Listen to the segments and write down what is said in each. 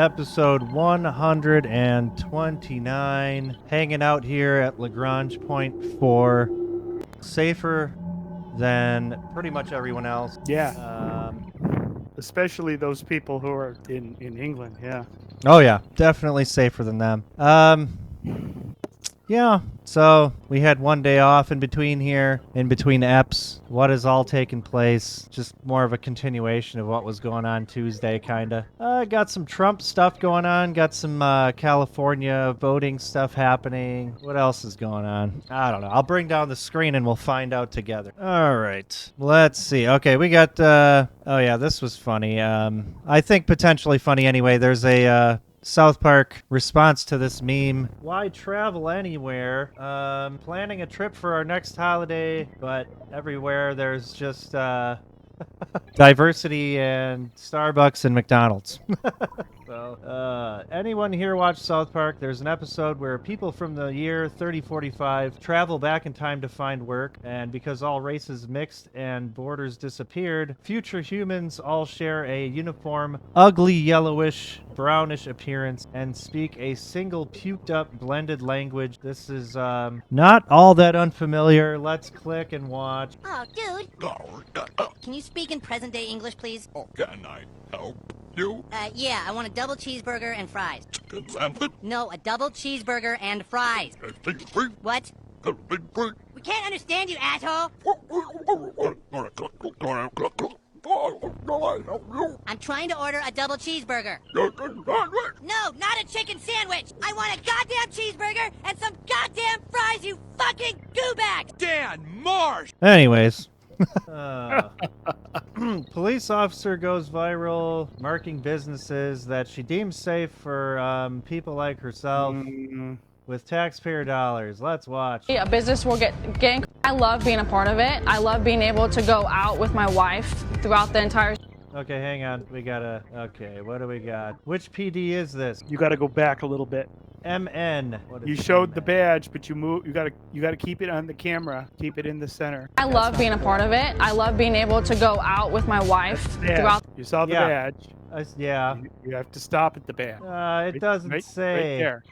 episode 129. Hanging out here at Lagrange Point 4. Safer than pretty much everyone else. Yeah. Especially those people who are in England, yeah. Oh, yeah. Definitely safer than them. Yeah, so we had one day off in between here, in between EPs. What has all taken place? Just more of a continuation of what was going on Tuesday, kind of. Got some Trump stuff going on. Got some California voting stuff happening. What else is going on? I don't know. I'll bring down the screen and we'll find out together. All right. Let's see. Okay, we got... oh, yeah, this was funny. I think potentially funny anyway. There's a... South Park response to this meme. Why travel anywhere? Planning a trip for our next holiday, but everywhere there's just diversity and Starbucks and McDonald's. So, anyone here watch South Park? There's an episode where people from the year 3045 travel back in time to find work, and because all races mixed and borders disappeared, future humans all share a uniform, ugly yellowish, brownish appearance and speak a single puked up blended language. This is not all that unfamiliar. Let's click and watch. Oh, dude. Can you speak in present day English, please? Oh, can I help you? Yeah, I want a double cheeseburger and fries. Chicken sandwich? No, a double cheeseburger and fries. What? We can't understand you, asshole. I'm trying to order a double cheeseburger. No, not a chicken sandwich. I want a goddamn cheeseburger and some goddamn fries, you fucking goobag. Dan Marsh! Anyways. Police officer goes viral marking businesses that she deems safe for people like herself with taxpayer dollars. Let's watch. A business will get I love being a part of it. I love being able to go out with my wife throughout the entire... Okay, hang on. We gotta... Okay, what do we got? Which PD is this? You got to go back a little bit. MN. What is You showed MN? the badge, but you got to keep it on the camera. Keep it in the center. I love being a part of it. I love being able to go out with my wife throughout... You saw the Yeah. badge. Yeah. You have to stop at the badge. It doesn't right say. there.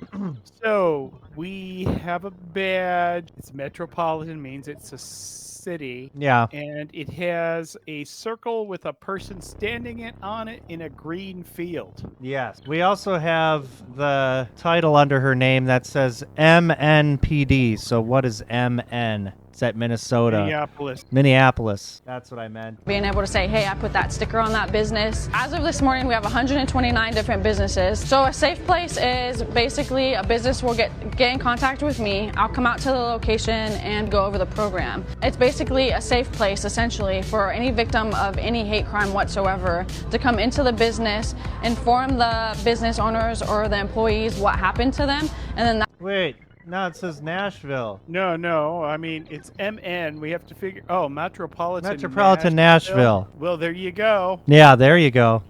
So we have a badge. It's metropolitan, means it's a city. Yeah. And it has a circle with a person standing on it in a green field. Yes. We also have the title under her name that says MNPD. So what is MN? It's at Minnesota. Minneapolis. That's what I meant. being able to say, hey, I put that sticker on that business. As of this morning, we have 129 different businesses. So a safe place is basically a business will get in contact with me. I'll come out to the location and go over the program. It's basically a safe place, essentially, for any victim of any hate crime whatsoever to come into the business, inform the business owners or the employees what happened to them, and then Wait. No, it says Nashville. No. I mean, it's MN. We have to figure... Oh, Metropolitan Nashville. Well, there you go. Yeah, there you go.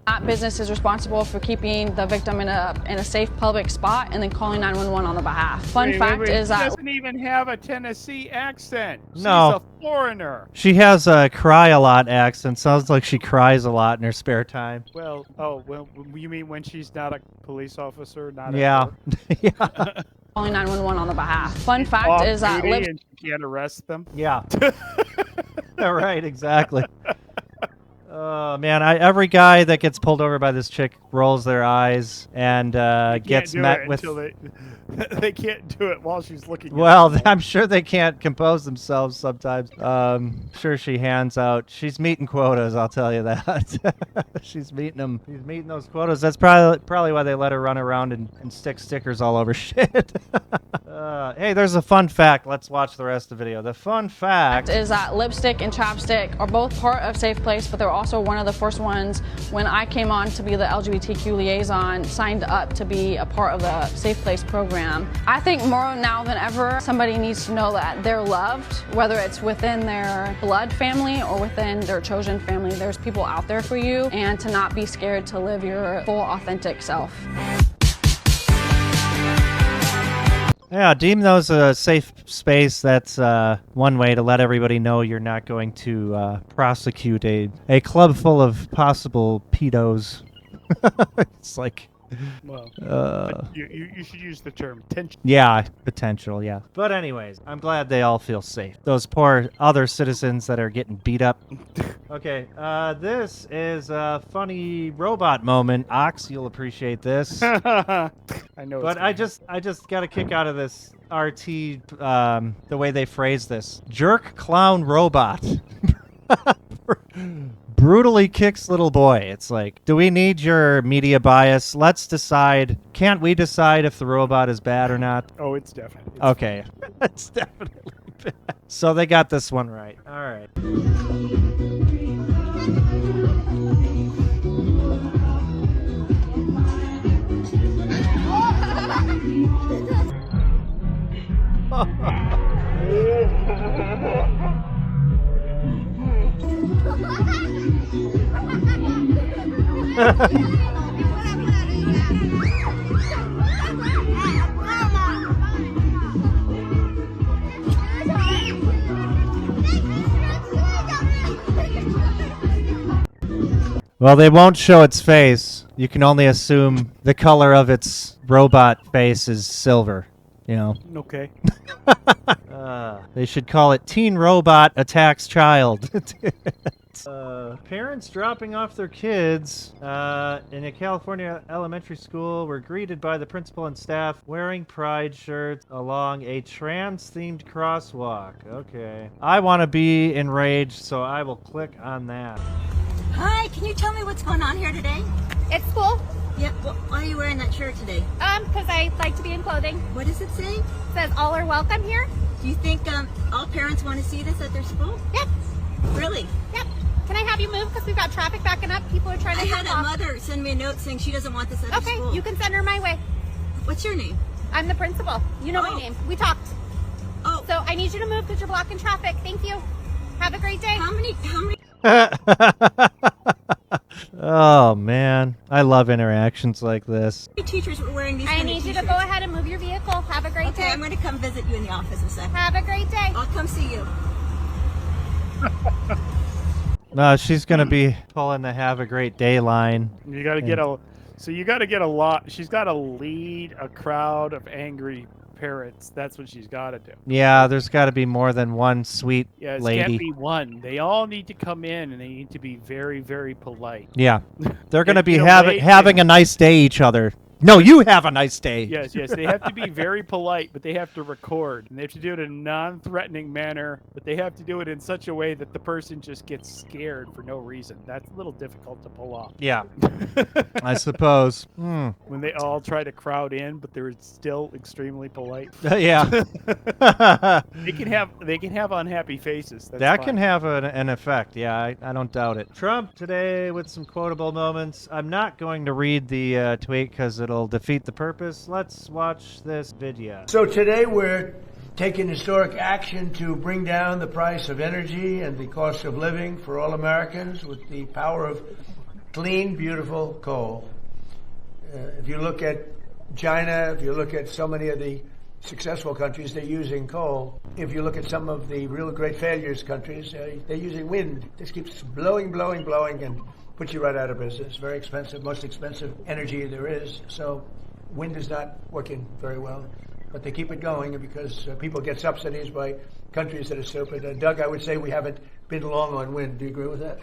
that business is responsible for keeping the victim in a safe public spot and then calling 911 on the behalf. Fun fact is that... She doesn't even have a Tennessee accent. No. She's a foreigner. She has a cry-a-lot accent. Sounds like she cries a lot in her spare time. Well, you mean when she's not a police officer? Not Yeah. Yeah. calling 911 on the behalf. Fun fact is that... and you can't arrest them? Yeah. Right, exactly. Man, every guy that gets pulled over by this chick rolls their eyes and gets met with... They can't do it while she's looking at Well, them. I'm sure they can't compose themselves sometimes. Sure she hands out... She's meeting quotas, I'll tell you that. She's meeting them. She's meeting those quotas. That's probably why they let her run around and stick stickers all over shit. Hey, there's a fun fact. Let's watch the rest of the video. The fun fact is that lipstick and chapstick are both part of Safe Place, but they're also one of the first ones when I came on to be the LGBTQ liaison, signed up to be a part of the Safe Place program. I think more now than ever, somebody needs to know that they're loved, whether it's within their blood family or within their chosen family. There's people out there for you, and to not be scared to live your full, authentic self. Yeah, deem those a safe space. That's one way to let everybody know you're not going to prosecute a club full of possible pedos. It's like, Well, uh, you should use the term tension. yeah, potential, yeah. But anyways, I'm glad they all feel safe. Those poor other citizens that are getting beat up. Okay, this is a funny robot moment. Ox, you'll appreciate this. I know. But I just got a kick out of this RT, the way they phrase this. Jerk clown robot. Brutally kicks little boy. It's like, do we need your media bias? Let's decide. Can't we decide if the robot is bad or not? Oh, it's definitely. Okay. It's definitely bad. So they got this one right. All right. Well, they won't show its face. You can only assume the color of its robot face is silver. You know. Okay. They should call it Teen Robot Attacks Child. Parents dropping off their kids in a California elementary school were greeted by the principal and staff wearing pride shirts along a trans-themed crosswalk. Okay. I want to be enraged, so I will click on that. Hi, can you tell me what's going on here today? It's school, Yeah, well, why are you wearing that shirt today? because I like to be in clothing. What does it say? It says all are welcome here. Do you think all parents want to see this at their school? Yep, Really? yep. Can I have you move because we've got traffic backing up? People are trying to I had get a off. mother send me a note saying she doesn't want this at her Okay, school. you can send her my way. What's your name? I'm the principal. You know Oh. my name. We talked. Oh, So I need you to move because you're blocking traffic. Thank you. Have a great day. how many Oh, man. I love interactions like this. teachers were wearing these I kind of need you to t-shirts? go ahead and move your vehicle. Have a great Okay, day. I'm going to come visit you in the office in a second. Have a great day. I'll come see you. No, she's going to be pulling the have a great day line. You got to get a. So you got to get a lot. She's got to lead a crowd of angry parents. That's what she's got to do. Yeah, there's got to be more than one sweet Yeah, it lady. can't be one. They all need to come in and they need to be very, very polite. Yeah. They're going to be You know, having a nice day each other. No, you have a nice day. Yes, yes. They have to be very polite, but they have to record. And they have to do it in a non-threatening manner, but they have to do it in such a way that the person just gets scared for no reason. That's a little difficult to pull off. Yeah, I suppose. When they all try to crowd in, but they're still extremely polite. Yeah. They can have unhappy faces. That's That fine. can have an effect. Yeah, I don't doubt it. Trump today with some quotable moments. I'm not going to read the tweet because it'll defeat the purpose. Let's watch this video. So today we're taking historic action to bring down the price of energy and the cost of living for all Americans with the power of clean, beautiful coal. If you look at China, if you look at so many of the successful countries, they're using coal. If you look at some of the real great failures countries, they're using wind. This keeps blowing, blowing, blowing, and puts you right out of business. Very expensive, most expensive energy there is. So wind is not working very well. But they keep it going because people get subsidies by countries that are stupid. Doug, I would say we haven't been long on wind. Do you agree with that?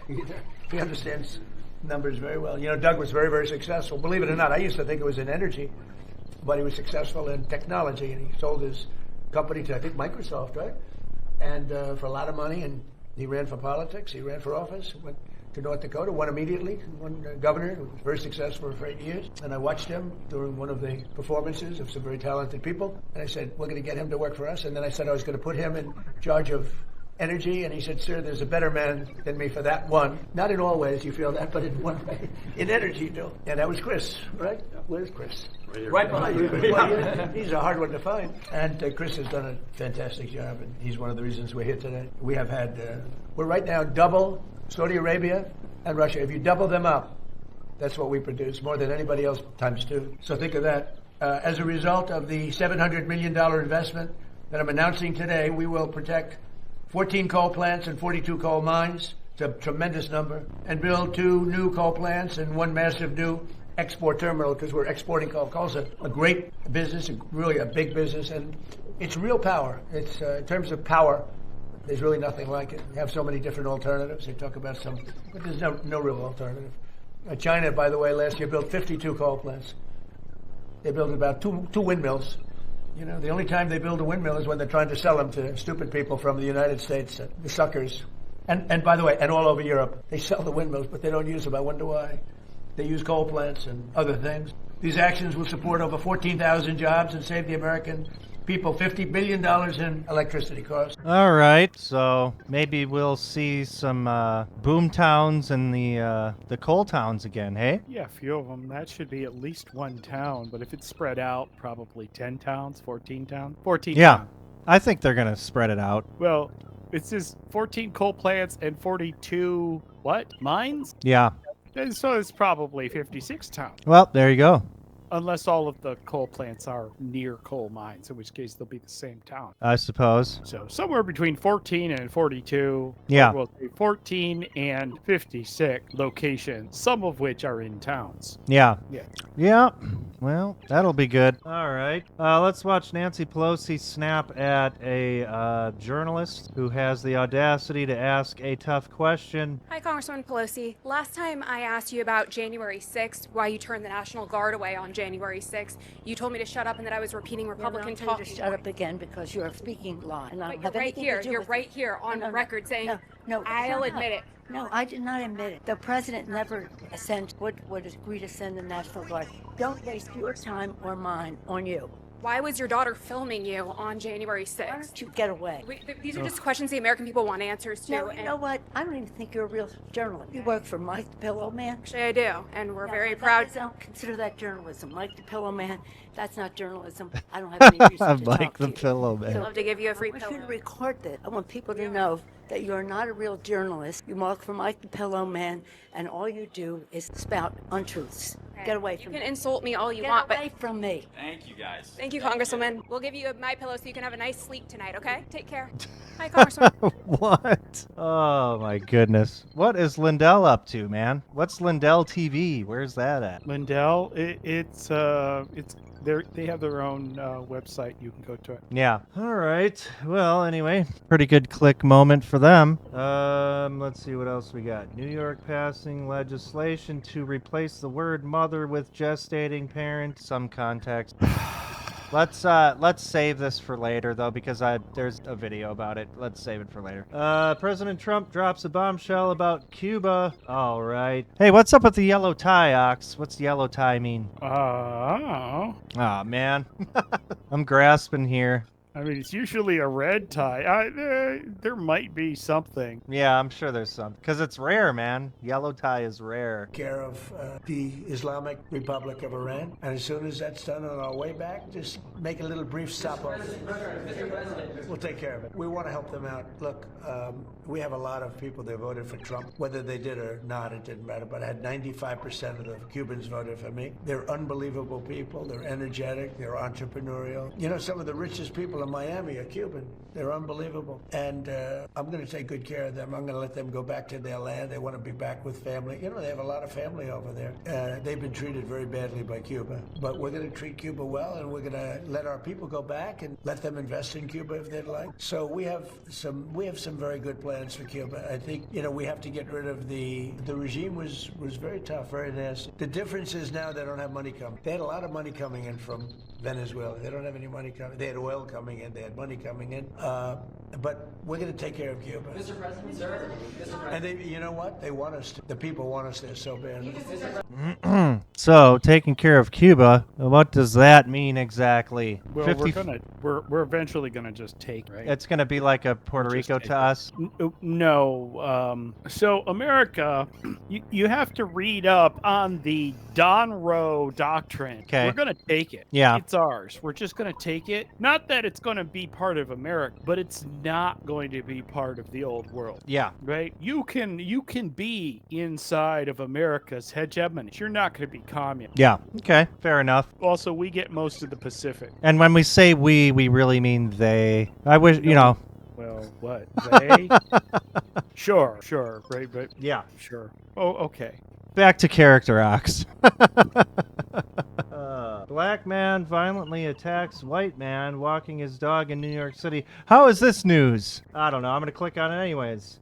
He understands numbers very well. You know, Doug was very, very successful. Believe it or not, I used to think it was in energy, but he was successful in technology, and he sold his company to, I think, Microsoft, right? And for a lot of money, and he ran for politics. He ran for office, went to North Dakota, won immediately, won governor, who was very successful for 8 years. And I watched him during one of the performances of some very talented people. And I said, we're going to get him to work for us. And then I said I was going to put him in charge of energy. And he said, sir, there's a better man than me for that one. Not in all ways you feel that, but in one way. In energy, no. And that was Chris, right? Where's Chris? Right behind you. Well, he's a hard one to find. And Chris has done a fantastic job. And he's one of the reasons we're here today. We have had, we're right now double Saudi Arabia and Russia. If you double them up, that's what we produce, more than anybody else times two. So think of that. As a result of the $700 million investment that I'm announcing today, we will protect 14 coal plants and 42 coal mines, It's a tremendous number. And build 2 new coal plants and 1 massive new export terminal, because we're exporting coal. Coal's a great business, really a big business, and it's real power. It's in terms of power, there's really nothing like it. We have so many different alternatives. They talk about some, but there's no real alternative. China, by the way, last year built 52 coal plants. They built about two windmills. You know, the only time they build a windmill is when they're trying to sell them to stupid people from the United States, the suckers. And by the way, and all over Europe, they sell the windmills, but they don't use them. I wonder why. They use coal plants and other things. These actions will support over 14,000 jobs and save the American people $50 billion in electricity costs. All right, so maybe we'll see some boom towns and the coal towns again, hey? Yeah, a few of them. That should be at least 1 town, but if it's spread out, probably 10 towns, 14 towns. 14 Yeah, towns. I think they're going to spread it out. Well, it says 14 coal plants and 42, what, mines? Yeah. And so it's probably 56 towns. Well, there you go. Unless all of the coal plants are near coal mines, in which case they'll be the same town. I suppose. So somewhere between 14 and 42. Yeah. We'll say 14 and 56 locations, some of which are in towns. Yeah. Yeah. Yeah. Well, that'll be good. All right. Let's watch Nancy Pelosi snap at a journalist who has the audacity to ask a tough question. Hi, Congresswoman Pelosi. Last time I asked you about January 6th, why you turned the National Guard away on January 6th, you told me to shut up and that I was repeating Republican talk. To shut up again because you're speaking lies. And I But don't you're have right anything here. to do You're with right here on No, no, record saying, no, I'll shut up. admit it. No, I did not admit it. The president never would agree to send the National Guard. Don't waste your time or mine on you. Why was your daughter filming you on January Why 6th? don't you get away? These are just questions the American people want answers to. No, you know what? I don't even think you're a real journalist. You work for Mike the Pillow Man. Actually, I do, and we're very That proud. don't consider that journalism. Mike the Pillow Man, that's not journalism. I don't have any reason to Mike talk the to you. Pillow Man. I'd love to give you a free I want you to pillow. record this. I want people to know that you're not a real journalist. You work for Mike the Pillow Man, and all you do is spout untruths. Get away You from can me. insult me all you Get want, away but from me. Thank you, guys. thank you, Congresswoman. We'll give you my pillow so you can have a nice sleep tonight, okay? Take care. Hi, Congresswoman. What? Oh, my goodness. What is Lindell up to, man? What's Lindell TV? Where's that at? Lindell, it's they have their own website. You can go to it. Yeah. All right. Well, anyway, pretty good click moment for them. Let's see what else we got. New York passing legislation to replace the word mother with gestating parent. Some context. Let's save this for later though, because there's a video about it. Let's save it for later. President Trump drops a bombshell about Cuba. All right. Hey, what's up with the yellow tie, Ox? What's yellow tie mean? Oh. Aw, man. I'm grasping here. I mean, it's usually a red tie. There might be something. Yeah, I'm sure there's some. Because it's rare, man. Yellow tie is rare. Care of the Islamic Republic of Iran. And as soon as that's done on our way back, just make a little brief stop off. We'll take care of it. We want to help them out. Look, we have a lot of people that voted for Trump. Whether they did or not, it didn't matter. But I had 95% of the Cubans voted for me. They're unbelievable people. They're energetic. They're entrepreneurial. You know, some of the richest people in Miami are Cuban. They're unbelievable. And I'm going to take good care of them. I'm going to let them go back to their land. They want to be back with family. You know, they have a lot of family over there. They've been treated very badly by Cuba. But we're going to treat Cuba well, and we're going to let our people go back and let them invest in Cuba if they'd like. So we have some very good plans for Cuba. I think, you know, we have to get rid of the regime was very tough, very nasty. The difference is now they don't have money coming. They had a lot of money coming in from Venezuela. They don't have any money coming. They had oil coming in. They had money coming in. But we're going to take care of Cuba. Mr. President, sir. And they, you know what? They want us to. The people want us there so bad. So, taking care of Cuba, what does that mean exactly? Well, we're eventually gonna just take, right? It's going to be like a Puerto Just Rico take to it. us? No. So America, you have to read up on the Don Roe doctrine. Okay. We're gonna take it. Yeah. It's ours. We're just gonna take it. Not that it's gonna be part of America, but it's not going to be part of the old world. Yeah. Right? You can be inside of America's hegemony. You're not going to be communist. Yeah. Okay. Fair enough. Also, we get most of the Pacific. And when we say we really mean they. I wish, you know. Well, what? They? Sure, right, Yeah. sure. Oh, okay. Back to character arcs. Black man violently attacks white man walking his dog in New York City. How is this news? I don't know. I'm going to click on it anyways.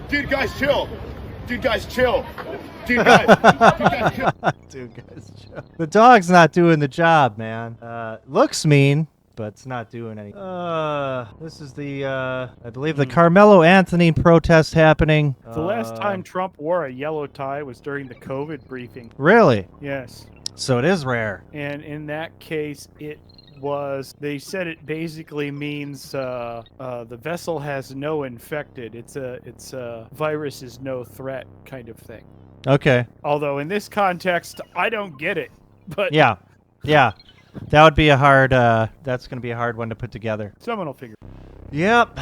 Dude, guys, chill. Dude, guys, chill. Dude, guys chill. Dude, guys, chill. The dog's not doing the job, man. Looks mean, but it's not doing anything. This is the, I believe the Carmelo Anthony protest happening. The last time Trump wore a yellow tie was during the COVID briefing. Really? Yes. So it is rare. And in that case, it was, they said it basically means the vessel has no infected. It's a virus is no threat kind of thing. Okay. Although in this context, I don't get it. But Yeah. That would be a hard, that's going to be a hard one to put together. someone will figure. Yep.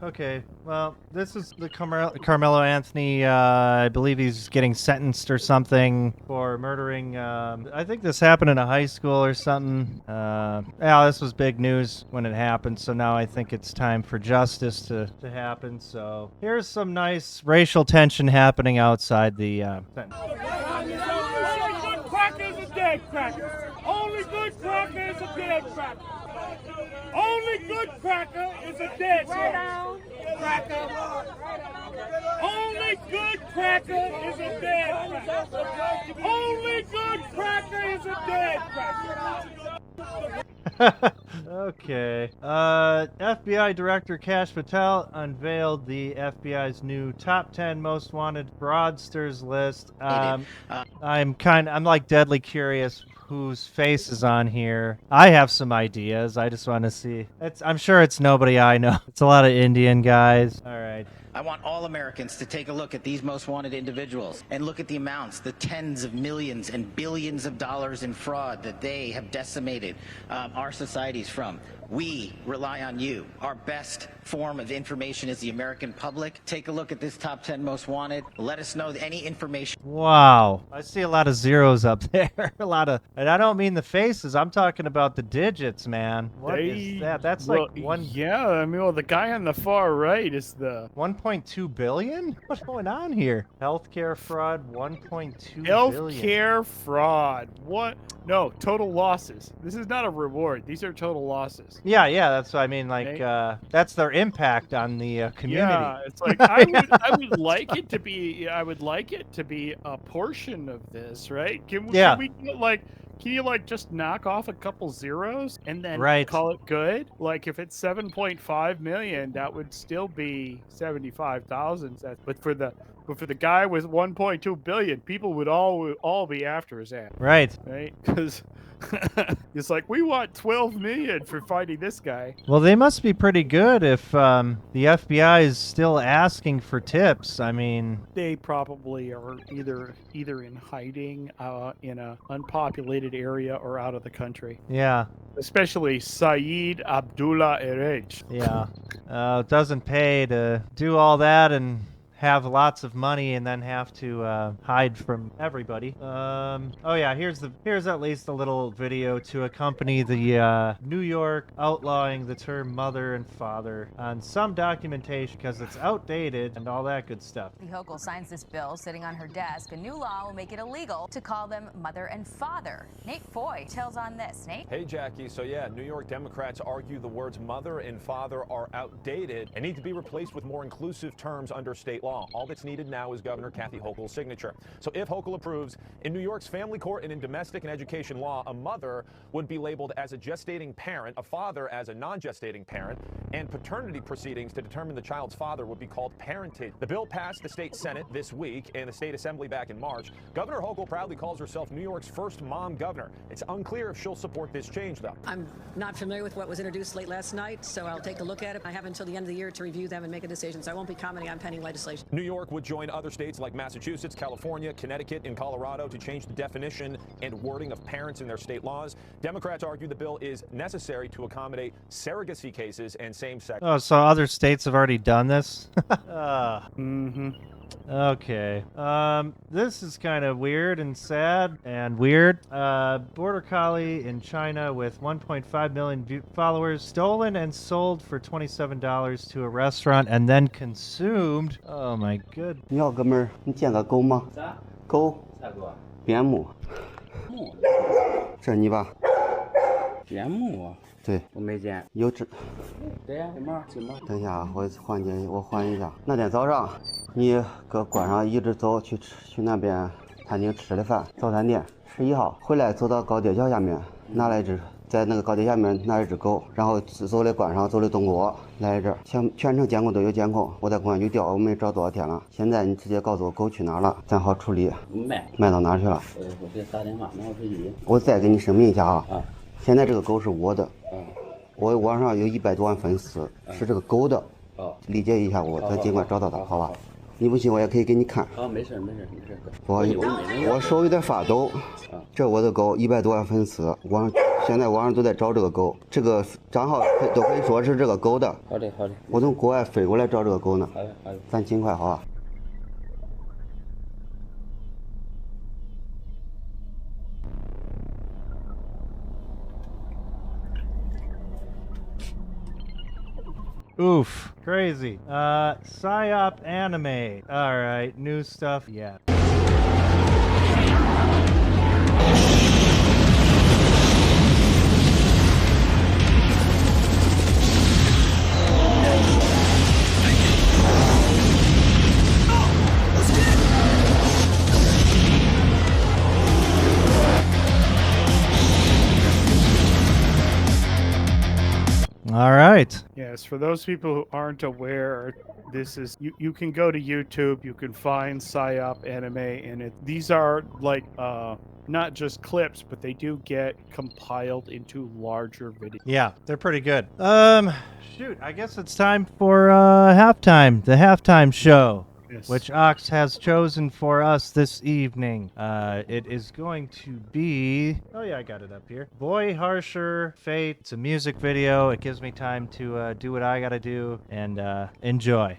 Okay. Well, this is the Carmelo Anthony. I believe he's getting sentenced or something for murdering. I think this happened in a high school or something. Yeah, this was big news when it happened. So now I think it's time for justice to happen. So here's some nice racial tension happening outside the sentence. Good cracker is a dead cracker. Only good cracker is a dead cracker. Only good cracker is a dead cracker. Only good cracker is a dead cracker. Only good cracker is a dead cracker. Okay. FBI Director Kash Patel unveiled the FBI's new top 10 most wanted fraudsters list. I'm like deadly curious whose face is on here. I have some ideas. I just want to see. I'm sure it's nobody I know. It's a lot of Indian guys. All right. I want all Americans to take a look at these most wanted individuals and look at the amounts, the tens of millions and billions of dollars in fraud that they have decimated our societies from. We rely on you. Our best form of information is the American public. Take a look at this top 10 most wanted. Let us know any information. Wow. I see a lot of zeros up there. And I don't mean the faces. I'm talking about the digits, man. What is that? That's like one. Yeah, I mean, well, the guy on the far right is the 1.2 billion? What's going on here? Healthcare fraud, 1.2 billion. healthcare fraud. What? No, total losses. This is not a reward. These are total losses. Yeah, that's what I mean. Like, that's their impact on the community. Yeah, it's like I would like it to be. I would like it to be a portion of this, right? Can we get like? Can you like just knock off a couple zeros and then call it good? Like if it's 7.5 million, that would still be 75,000. But for the guy with 1.2 billion, people would all be after his ass. Right. Because it's like we want 12 million for fighting this guy. Well, they must be pretty good if the FBI is still asking for tips. I mean, they probably are either in hiding in a unpopulated area or out of the country. Yeah. Especially Saeed Abdullah Erej. Yeah. It doesn't pay to do all that and have lots of money and then have to hide from everybody. Oh yeah, here's at least a little video to accompany the New York outlawing the term mother and father on some documentation because it's outdated and all that good stuff. Kathy Hochul signs this bill sitting on her desk. A new law will make it illegal to call them mother and father. Nate Foy tells on this. Nate? Hey Jackie, so yeah, New York Democrats argue the words mother and father are outdated and need to be replaced with more inclusive terms under state law. All that's needed now is Governor Kathy Hochul's signature. So if Hochul approves, in New York's family court and in domestic and education law, a mother would be labeled as a gestating parent, a father as a non-gestating parent, and paternity proceedings to determine the child's father would be called parentage. The bill passed the state Senate this week and the state assembly back in March. Governor Hochul proudly calls herself New York's first mom governor. It's unclear if she'll support this change, though. I'm not familiar with what was introduced late last night, so I'll take a look at it. I have until the end of the year to review them and make a decision, so I won't be commenting on pending legislation. New York would join other states like Massachusetts, California, Connecticut, and Colorado to change the definition and wording of parents in their state laws. Democrats argue the bill is necessary to accommodate surrogacy cases and same-sex. Oh, so other states have already done this? Mm-hmm. Okay. This is kind of weird and sad and weird. Border Collie in China with 1.5 million followers stolen and sold for $27 to a restaurant and then consumed. Oh my good. 你好，哥们儿，你见过狗吗？啥？狗。啥狗啊？边牧。牧。这是你吧？边牧啊？对。我没见。有只。对呀，金毛，金毛。等一下，我换一下。那天早上，你搁关上一直走去那边餐厅吃的饭，早餐店11号回来走到高铁桥下面，拿来一只。在那个高铁下面拿一只狗，然后走的关上，走的东郭来这儿，全程监控都有监控。我在公安局调，我没找多少天了。现在你直接告诉我狗去哪儿了，咱好处理。卖到哪儿去了？我给打电话，拿我手机。我再给你声明一下啊，现在这个狗是我的，我网上有100多万粉丝，是这个狗的。理解一下我，咱尽快找到它，好吧？你不信我也可以给你看。没事。不好意思，我手有点发抖。这我的狗100多万粉丝，现在网上都在找这个狗，这个账号都可以说是这个狗的。好的。我从国外飞过来找这个狗呢。好的。咱尽快，好吧？ Oof, crazy. PsyOp anime. All right, new stuff. Yeah. All right. Yes, for those people who aren't aware, this is you can go to YouTube, you can find PsyOp anime, and these are like not just clips, but they do get compiled into larger videos. Yeah, they're pretty good. Shoot, I guess it's time for halftime, the halftime show. Yes. Which Ox has chosen for us this evening. It is going to be... Oh yeah, I got it up here. Boy Harsher Fate. It's a music video. It gives me time to do what I gotta do and enjoy.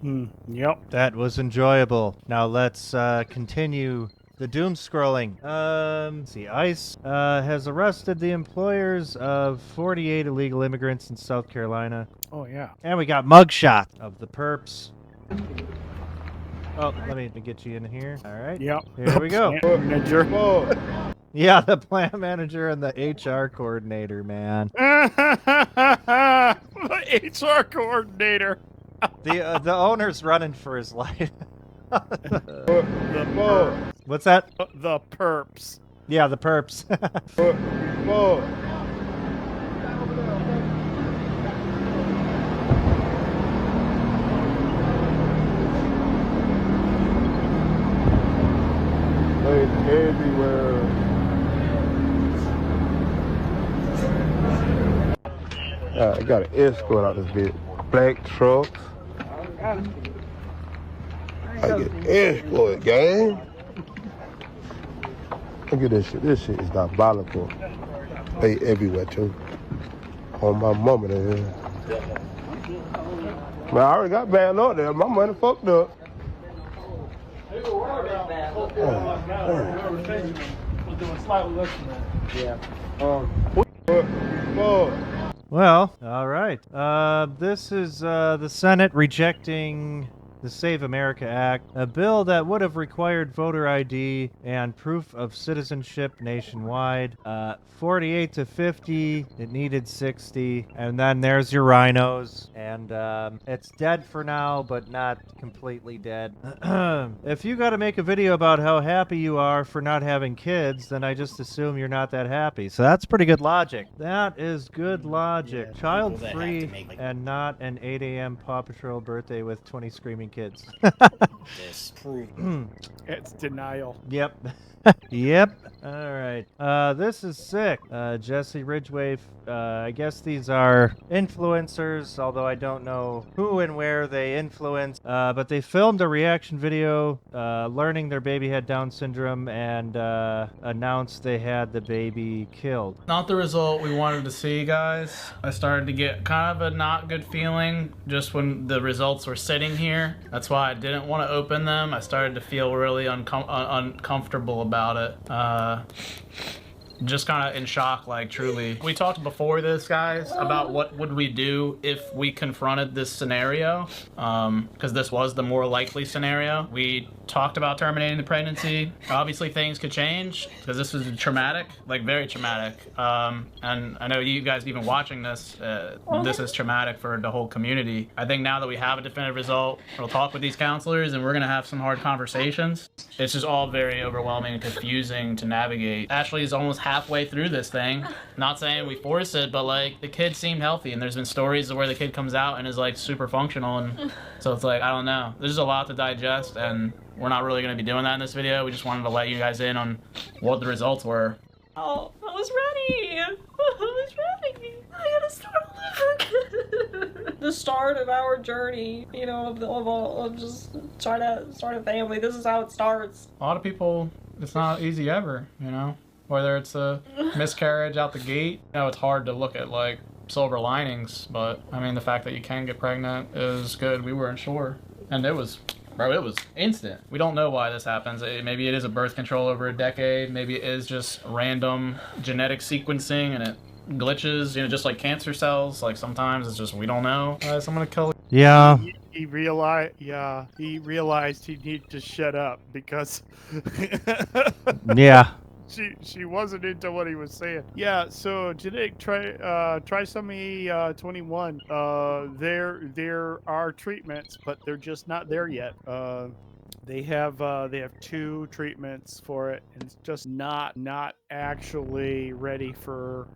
Yep. That was enjoyable. Now let's continue the doom scrolling. Let's see. ICE has arrested the employers of 48 illegal immigrants in South Carolina. Oh, yeah. And we got mugshot of the perps. Oh, let me get you in here. All right. Yep. Here we go. Manager. Yeah, the plant manager and the HR coordinator, man. The HR coordinator. The owner's running for his life. The perps. What's that? The perps. Yeah, the perps. Everywhere. I got an escort out this bitch. Black trucks. I get escort, gang. Look at this shit. This shit is diabolical. They everywhere too. On my mama there. Man, I already got banned up there. My money fucked up. Well, all right. This is the Senate rejecting the Save America Act, a bill that would have required voter ID and proof of citizenship nationwide. 48 to 50, it needed 60, and then there's your rhinos, and it's dead for now, but not completely dead. If you got to make a video about how happy you are for not having kids, then I just assume you're not that happy. So that's pretty good logic. That is good logic. Yeah, child-free and not an 8 a.m. Paw Patrol birthday with 20 screaming kids. It's denial. Yep. Yep. All right. This is sick. Jesse Ridgway. I guess these are influencers, although I don't know who and where they influence. But they filmed a reaction video learning their baby had Down syndrome and announced they had the baby killed. Not the result we wanted to see, guys. I started to get kind of a not good feeling just when the results were sitting here. That's why I didn't want to open them. I started to feel really uncomfortable about it. Just kind of in shock, like, truly. We talked before this, guys, about what would we do if we confronted this scenario, because this was the more likely scenario. We talked about terminating the pregnancy. Obviously, things could change, because this was traumatic, like, very traumatic. And I know you guys even watching this, this is traumatic for the whole community. I think now that we have a definitive result, we'll talk with these counselors, and we're going to have some hard conversations. It's just all very overwhelming and confusing to navigate. Ashley is almost halfway through this thing. Not saying we force it, but like the kid seemed healthy, and there's been stories where the kid comes out and is like super functional, and so it's like, I don't know. There's a lot to digest, and we're not really going to be doing that in this video. We just wanted to let you guys in on what the results were. Oh, I was ready. I was ready. I gotta start all over. The start of our journey, you know, of just trying to start a family. This is how it starts. A lot of people, it's not easy ever, you know? Whether it's a miscarriage out the gate, you know, it's hard to look at like silver linings, but I mean, the fact that you can get pregnant is good. We weren't sure. And it was, bro, it was instant. We don't know why this happens. Maybe it is a birth control over a decade. Maybe it is just random genetic sequencing and it glitches, you know, just like cancer cells. Like sometimes it's just, we don't know. So I'm gonna kill. Yeah. He realized he needed to shut up because Yeah. She wasn't into what he was saying. Yeah, so today trisomy 21. There are treatments, but they're just not there yet. They have 2 treatments for it, and it's just not actually ready for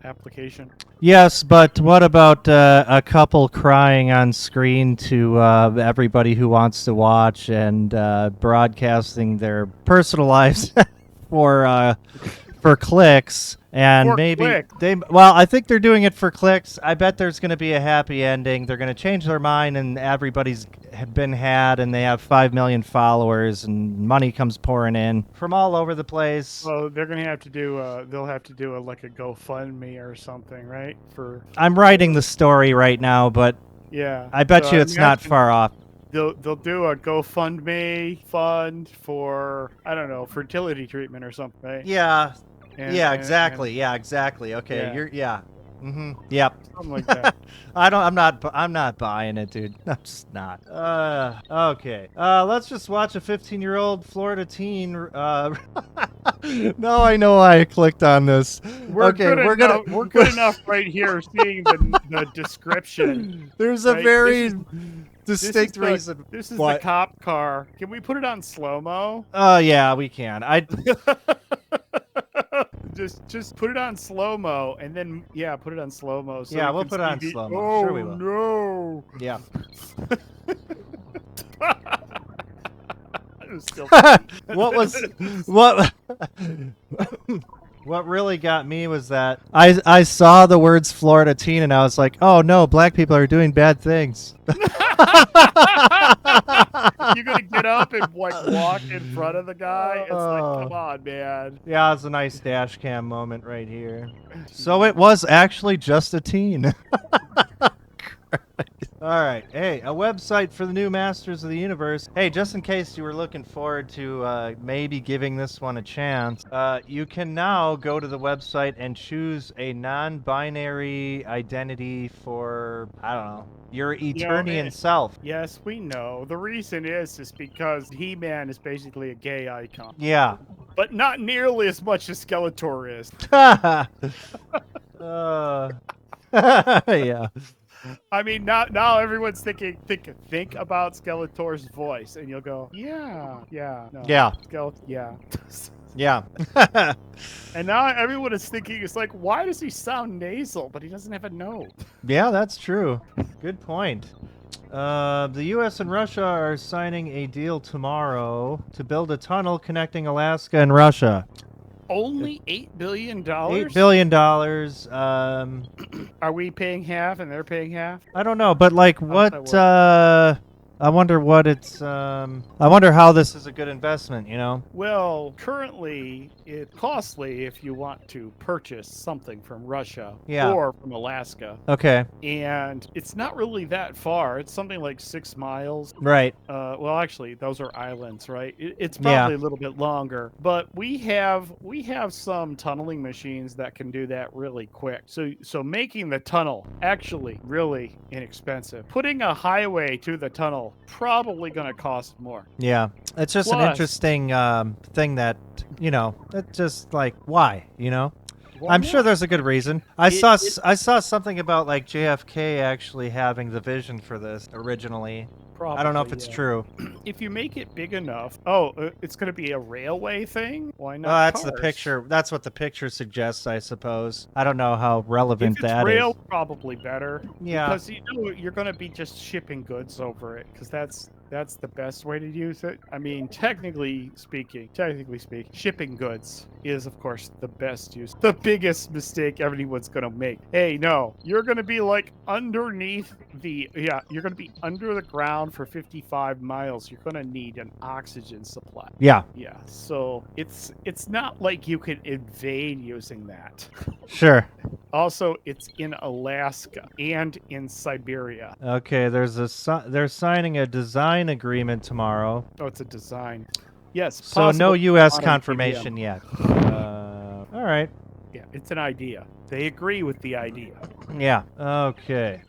application. Yes, but what about a couple crying on screen to everybody who wants to watch and broadcasting their personal lives for clicks, and well, I think they're doing it for clicks. I bet there's going to be a happy ending. They're going to change their mind, and everybody's been had, and they have 5 million followers, and money comes pouring in from all over the place. So they're going to have to do they'll have to do like a GoFundMe or something, right? I'm writing the story right now, but yeah, I bet you it's not far off. they'll do a GoFundMe fund for, I don't know, fertility treatment or something. Right? Yeah. Exactly. Okay. Yeah. Yep. Something like that. I'm not buying it, dude. I'm just not. Okay. Let's just watch a 15-year-old Florida teen. Now I know why I clicked on this. We're good enough right here seeing the description. There's a very distinct reason. This is the cop car. Can we put it on slow-mo? Oh yeah, we can. Just put it on slow-mo and then put it on slow-mo. So yeah, we'll put it on slow-mo. Oh, sure we will. No. Yeah. What really got me was that I saw the words Florida teen and I was like, oh no, black people are doing bad things. You're gonna get up and like walk in front of the guy. It's like, come on, man. Yeah, it's a nice dash cam moment right here. So it was actually just a teen. All right. Hey, a website for the new Masters of the Universe. Hey, just in case you were looking forward to maybe giving this one a chance, you can now go to the website and choose a non-binary identity for, I don't know, your Eternian self. Yes, we know. The reason is because He-Man is basically a gay icon. Yeah. But not nearly as much as Skeletor is. Yeah. I mean, now everyone's think about Skeletor's voice, and you'll go, yeah. Yeah. And now everyone is thinking, it's like, why does he sound nasal, but he doesn't have a nose? Yeah, that's true. Good point. The U.S. and Russia are signing a deal tomorrow to build a tunnel connecting Alaska and Russia. Only $8 billion? $8 billion. Are we paying half and they're paying half? I don't know, but like what, I wonder what it's, I wonder how this is a good investment, you know? Well, currently it's costly if you want to purchase something from Russia or from Alaska. Okay. And it's not really that far. It's something like 6 miles. Right. Well, actually, those are islands, right? It's probably a little bit longer. But we have some tunneling machines that can do that really quick. So making the tunnel actually really inexpensive. Putting a highway to the tunnel probably going to cost more. Yeah. It's just an interesting thing that, you know, it's just like, why, you know? Well, I'm sure there's a good reason. I saw something about like JFK actually having the vision for this originally. Probably, I don't know if it's true. If you make it big enough, it's going to be a railway thing? Why not? That's the picture. That's what the picture suggests, I suppose. I don't know how relevant that is. Rail, probably better. Yeah. Because you're going to be just shipping goods over it, because that's the best way to use it. I mean, technically speaking, shipping goods is, of course, the best use. The biggest mistake anyone's going to make. Hey, no, you're going to be like underneath you're going to be under the ground for 55 miles. You're going to need an oxygen supply. Yeah. Yeah. So it's not like you can invade using that. Sure. Also, it's in Alaska and in Siberia. Okay, they're signing a design agreement tomorrow. Oh, it's a design. Yes. So no U.S. confirmation yet. All right. Yeah, it's an idea. They agree with the idea. Yeah. Okay.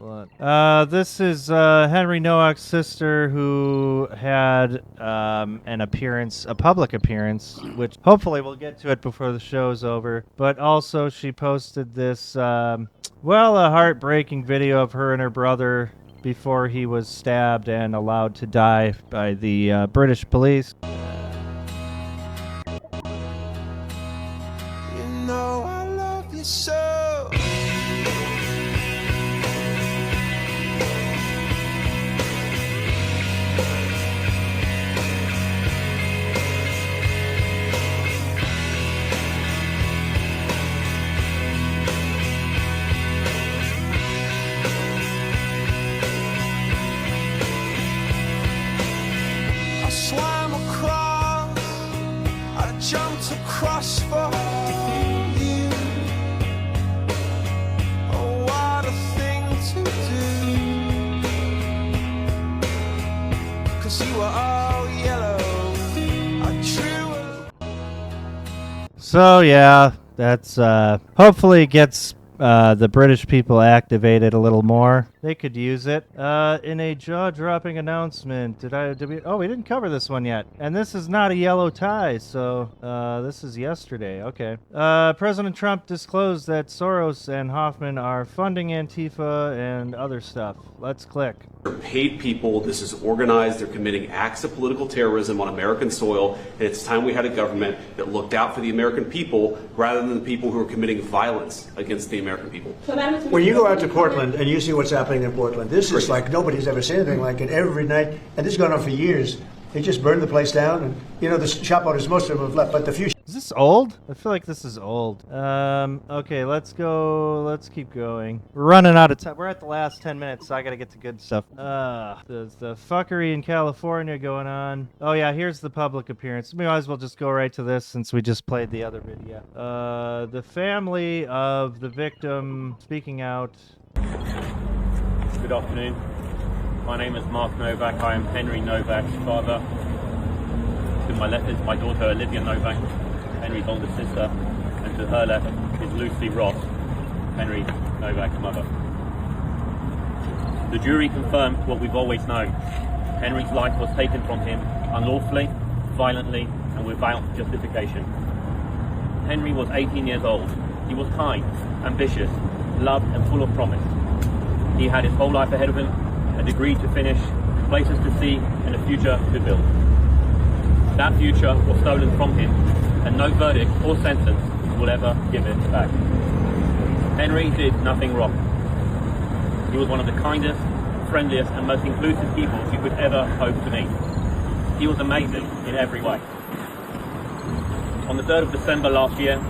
This is Henry Nowak's sister who had a public appearance, which hopefully we'll get to it before the show's over. But also she posted this, a heartbreaking video of her and her brother before he was stabbed and allowed to die by the British police. So I swam across, I jumped across for you. Oh, what a thing to do. So yeah, that's hopefully gets the British people activated a little more. They could use it. In a jaw-dropping announcement, we didn't cover this one yet. And this is not a yellow tie, so this is yesterday. Okay. President Trump disclosed that Soros and Hoffman are funding Antifa and other stuff. Let's click. They're paid people. This is organized. They're committing acts of political terrorism on American soil. And it's time we had a government that looked out for the American people rather than the people who are committing violence against the American people. When you go out to Portland and you see what's happening in Portland, this is like nobody's ever seen anything like it. Every night, and this has gone on for years. They just burned the place down, and the shop owners, most of them have left, but the few. Is this old? I feel like this is old. Okay, let's go. Let's keep going. We're running out of time. We're at the last 10 minutes, so I gotta get to good stuff. There's the fuckery in California going on. Oh yeah, here's the public appearance. We might as well just go right to this since we just played the other video. The family of the victim speaking out. Good afternoon. My name is Mark Novak. I am Henry Novak's father. To my left is my daughter Olivia Novak, Henry's older sister, and to her left is Lucy Ross, Henry Novak's mother. The jury confirmed what we've always known. Henry's life was taken from him unlawfully, violently, and without justification. Henry was 18 years old. He was kind, ambitious, loved, and full of promise. He had his whole life ahead of him, a degree to finish, places to see, and a future to build. That future was stolen from him, and no verdict or sentence will ever give it back. Henry did nothing wrong. He was one of the kindest, friendliest, and most inclusive people you could ever hope to meet. He was amazing in every way. On the 3rd of December last year,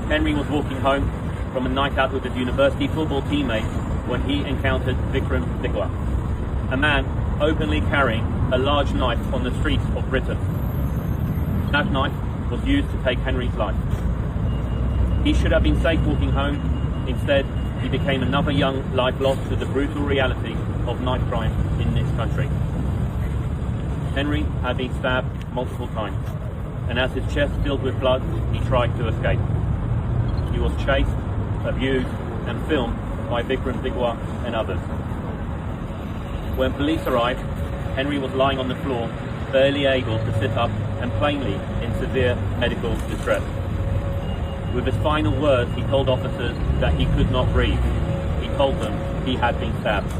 Henry was walking home from a night out with his university football teammates when he encountered Vikram Digwa, a man openly carrying a large knife on the streets of Britain. That knife was used to take Henry's life. He should have been safe walking home. Instead, he became another young life lost to the brutal reality of knife crime in this country. Henry had been stabbed multiple times, and as his chest filled with blood, he tried to escape. He was chased, abused, and filmed by Vikram Digwa and others. When police arrived, Henry was lying on the floor, barely able to sit up and plainly in severe medical distress. With his final words, he told officers that he could not breathe. He told them he had been stabbed.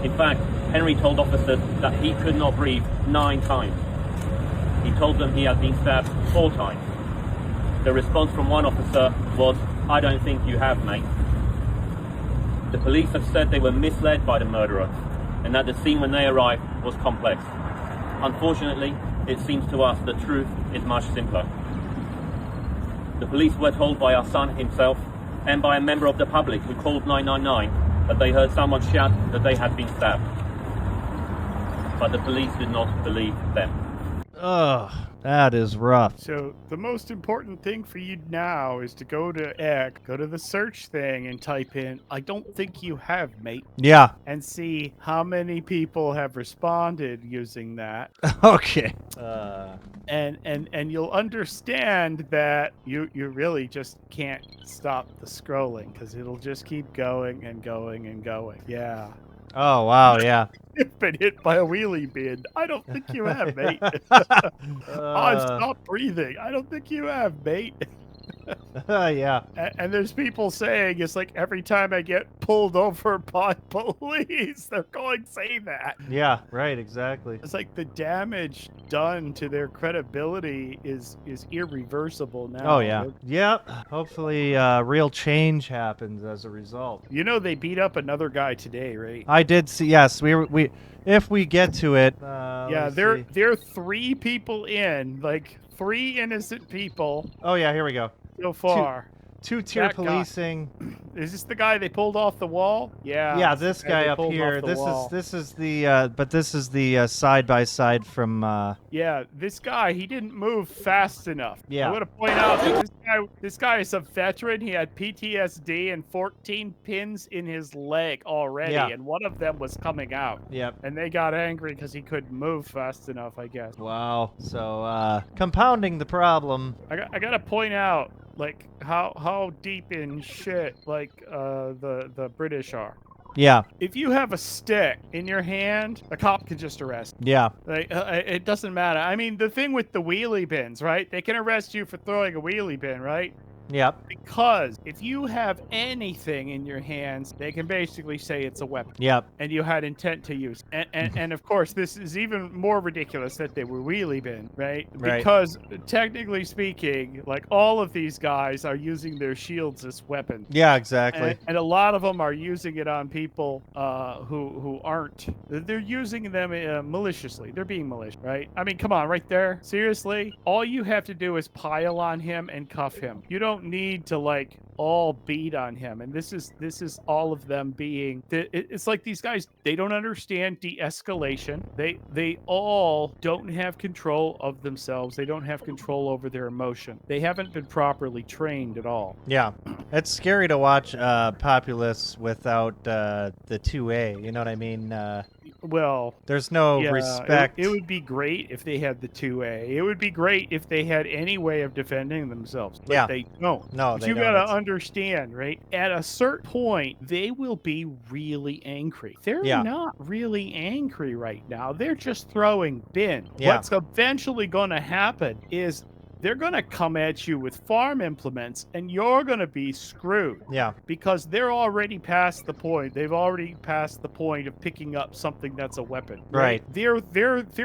In fact, Henry told officers that he could not breathe 9 times. He told them he had been stabbed 4 times. The response from one officer was, "I don't think you have, mate." The police have said they were misled by the murderer, and that the scene when they arrived was complex. Unfortunately, it seems to us the truth is much simpler. The police were told by our son himself and by a member of the public who called 999 that they heard someone shout that they had been stabbed. But the police did not believe them. Ugh, that is rough. So the most important thing for you now is to go to X, go to the search thing and type in, "I don't think you have, mate." Yeah. And see how many people have responded using that. Okay. And you'll understand that you really just can't stop the scrolling because it'll just keep going and going and going. Yeah. Oh, wow, yeah. You've been hit by a wheelie bin. I don't think you have, mate. Oh, stop breathing. I don't think you have, mate. Yeah. And there's people saying it's like every time I get pulled over by police, they're going say that. Yeah, right, exactly. It's like the damage done to their credibility is irreversible now. Oh, yeah. Yep. Hopefully real change happens as a result. You know they beat up another guy today, right? I did see, yes. We if we get to it. Yeah, they're 3 people in, like 3 innocent people. Oh, yeah, here we go. So far. Two-tier policing. Is this the guy they pulled off the wall? Yeah. Yeah, this guy up here. This is the side by side from. Yeah, this guy, he didn't move fast enough. Yeah. I want to point out that this guy is a veteran. He had PTSD and 14 pins in his leg already, and one of them was coming out. Yep. And they got angry because he couldn't move fast enough, I guess. Wow. So compounding the problem. I gotta point out, like, how deep in shit, like, the British are. Yeah. If you have a stick in your hand, a cop can just arrest you. Yeah. Like, it doesn't matter. I mean, the thing with the wheelie bins, right? They can arrest you for throwing a wheelie bin, right? Yep. Because if you have anything in your hands, they can basically say it's a weapon. Yep. And you had intent to use. And of course, this is even more ridiculous that they were wheelie bin, right? Because technically speaking, like, all of these guys are using their shields as weapons. Yeah, exactly. And a lot of them are using it on people who aren't. They're using them maliciously. They're being malicious, right? I mean, come on, right there. Seriously? All you have to do is pile on him and cuff him. You don't need to, like, all beat on him. And this is all of them being. It's like these guys, they don't understand de-escalation. They all don't have control of themselves. They don't have control over their emotion. They haven't been properly trained at all. Yeah. It's scary to watch populace without the 2A. You know what I mean? Well, there's no respect. It would be great if they had the 2A. It would be great if they had any way of defending themselves. But they don't. No, but you gotta understand, right? At a certain point, they will be really angry. They're not really angry right now. They're just throwing bin. Yeah. What's eventually going to happen is they're going to come at you with farm implements, and you're going to be screwed. Yeah. Because they're already past the point. They've already passed the point of picking up something that's a weapon. Right. They're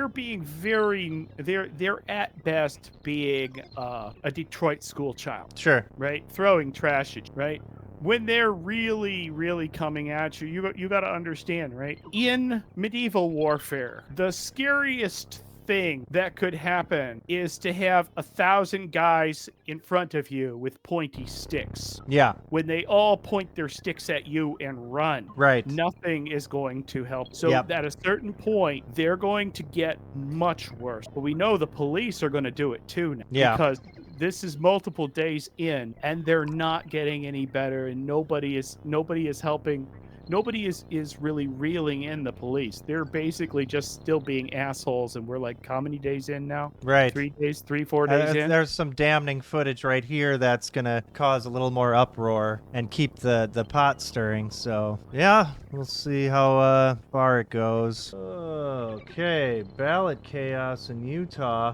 being very. They're at best being a Detroit school child. Sure. Right. Throwing trash at you. Right. When they're really, really coming at you, you got to understand, right? In medieval warfare, the scariest thing that could happen is to have 1,000 guys in front of you with pointy sticks. Yeah. When they all point their sticks at you and run. Right. Nothing is going to help. So at a certain point, they're going to get much worse. But we know the police are going to do it too now. Yeah. Because this is multiple days in, and they're not getting any better, and nobody is helping. Nobody is really reeling in the police. They're basically just still being assholes, and we're like, how many days in now? Right. 3 days, 4 days in? There's some damning footage right here that's going to cause a little more uproar and keep the pot stirring. So, yeah, we'll see how far it goes. Okay, ballot chaos in Utah.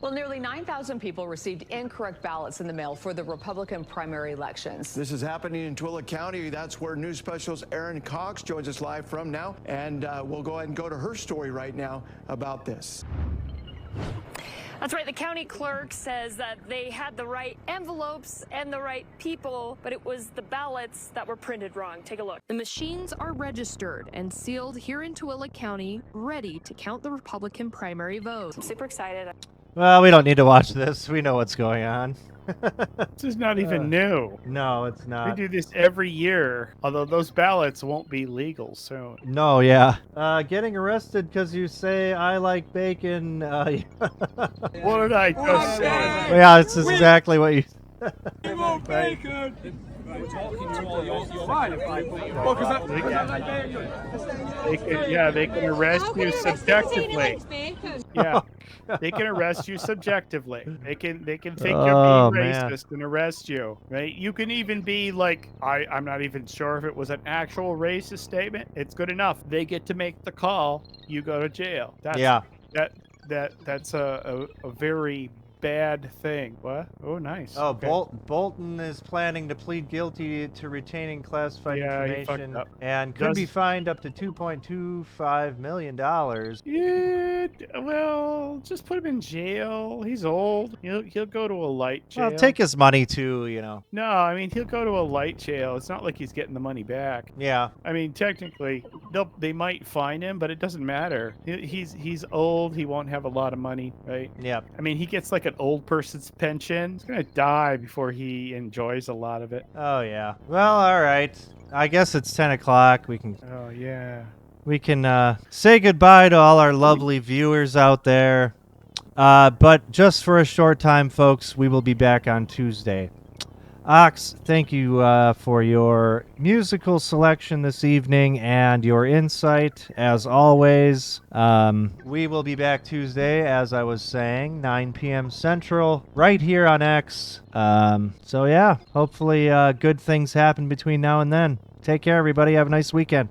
Well, nearly 9,000 people received incorrect ballots in the mail for the Republican primary elections. This is happening in Twilla County. That's where news specialist Erin Cox joins us live from now. And we'll go ahead and go to her story right now about this. That's right. The county clerk says that they had the right envelopes and the right people, but it was the ballots that were printed wrong. Take a look. The machines are registered and sealed here in Twilla County, ready to count the Republican primary vote. I'm super excited. Well, we don't need to watch this. We know what's going on. This is not even new. No, it's not. We do this every year, although those ballots won't be legal soon. No, yeah. Getting arrested because you say I like bacon. What did I just say? Yeah, it's exactly what you said. We want bacon! We're talking to all your they can arrest you subjectively. Yeah. They can arrest you subjectively. They can think you're being racist and arrest you, right? You can even be like, I'm not even sure if it was an actual racist statement. It's good enough. They get to make the call. You go to jail. That's a very bad thing. What? Oh, nice. Oh, okay. Bolton is planning to plead guilty to retaining classified information and could be fined up to $2.25 million. Yeah. Well, just put him in jail. He's old. He'll go to a light jail. Well, take his money too, you know. No, I mean he'll go to a light jail. It's not like he's getting the money back. Yeah. I mean technically they might fine him, but it doesn't matter. He's old. He won't have a lot of money, right? Yep. I mean he gets like an old person's pension. He's gonna die before he enjoys a lot of it. Oh yeah. Well, all right. I guess it's 10 o'clock. We can. Oh yeah. We can say goodbye to all our lovely viewers out there. But just for a short time, folks, we will be back on Tuesday. Ox, thank you for your musical selection this evening and your insight, as always. We will be back Tuesday, as I was saying, 9 p.m. Central, right here on X. So yeah, hopefully good things happen between now and then. Take care, everybody. Have a nice weekend.